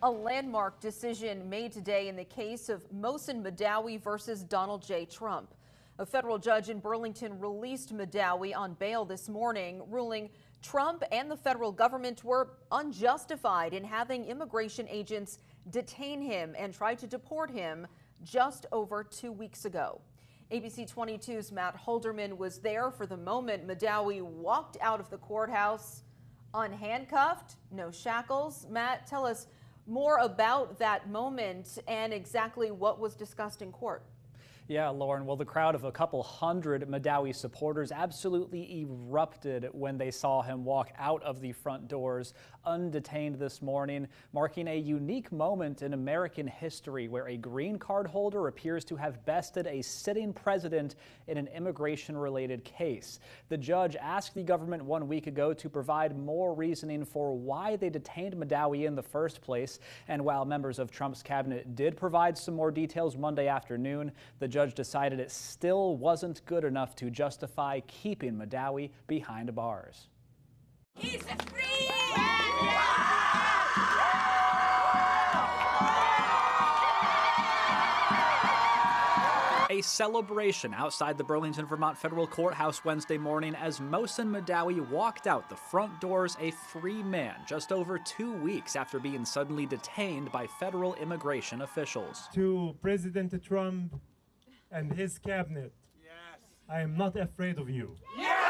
A landmark decision made today in the case of Mohsen Mahdawi versus Donald J. Trump. A federal judge in Burlington released Mahdawi on bail this morning, ruling Trump and the federal government were unjustified in having immigration agents detain him and try to deport him just over 2 weeks ago. ABC 22's Matt Holderman was there for the moment Mahdawi walked out of the courthouse unhandcuffed, no shackles. Matt, tell us more about that moment and exactly what was discussed in court. Yeah, Lauren, well, the crowd of a couple hundred Mahdawi supporters absolutely erupted when they saw him walk out of the front doors undetained this morning, marking a unique moment in American history where a green card holder appears to have bested a sitting president in an immigration-related case. The judge asked the government 1 week ago to provide more reasoning for why they detained Mahdawi in the first place, and while members of Trump's cabinet did provide some more details Monday afternoon, the judge decided it still wasn't good enough to justify keeping Mahdawi behind bars. He's free! A celebration outside the Burlington, Vermont Federal Courthouse Wednesday morning as Mohsen Mahdawi walked out the front doors a free man just over 2 weeks after being suddenly detained by federal immigration officials. To President Trump and his cabinet, yes. I am not afraid of you. Yes.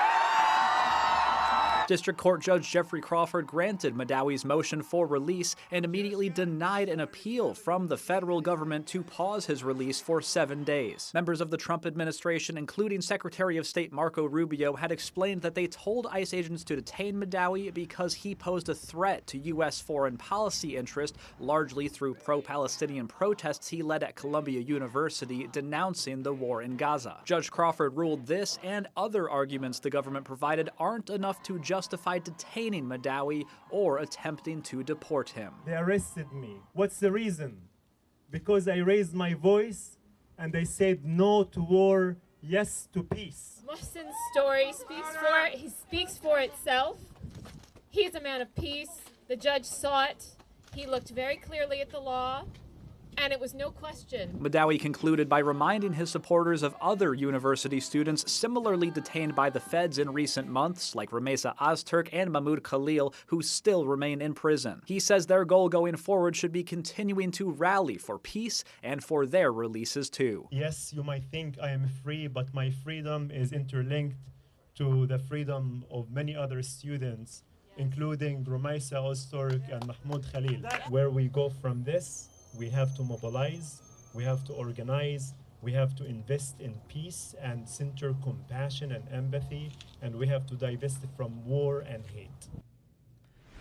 District Court Judge Jeffrey Crawford granted Mahdawi's motion for release and immediately denied an appeal from the federal government to pause his release for 7 days. Members of the Trump administration, including Secretary of State Marco Rubio, had explained that they told ICE agents to detain Mahdawi because he posed a threat to U.S. foreign policy interest, largely through pro-Palestinian protests he led at Columbia University denouncing the war in Gaza. Judge Crawford ruled this and other arguments the government provided aren't enough to justify detaining Mahdawi or attempting to deport him. They arrested me. What's the reason? Because I raised my voice and I said no to war, yes to peace. Mohsen's story speaks for itself. He's a man of peace. The judge saw it. He looked very clearly at the law, and it was no question. Mahdawi concluded by reminding his supporters of other university students similarly detained by the feds in recent months, like Ramesa Ozturk and Mahmoud Khalil, who still remain in prison. He says their goal going forward should be continuing to rally for peace and for their releases too. Yes, you might think I am free, but my freedom is interlinked to the freedom of many other students, including Ramesa Ozturk and Mahmoud Khalil. Where we go from this, we have to mobilize, we have to organize, we have to invest in peace and center compassion and empathy, and we have to divest from war and hate.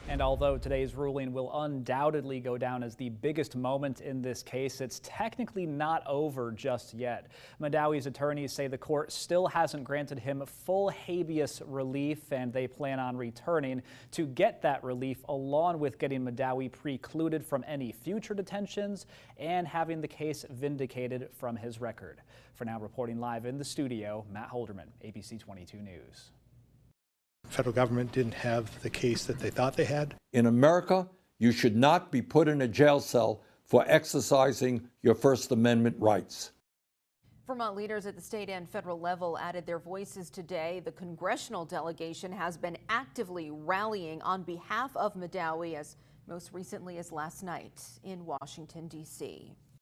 And although today's ruling will undoubtedly go down as the biggest moment in this case, it's technically not over just yet. Mahdawi's attorneys say the court still hasn't granted him full habeas relief, and they plan on returning to get that relief, along with getting Mahdawi precluded from any future detentions and having the case vindicated from his record. For now, reporting live in the studio, Matt Holderman, ABC 22 News. Federal government didn't have the case that they thought they had. In America, you should not be put in a jail cell for exercising your First Amendment rights. Vermont leaders at the state and federal level added their voices today. The congressional delegation has been actively rallying on behalf of Mahdawi as most recently as last night in Washington, D.C.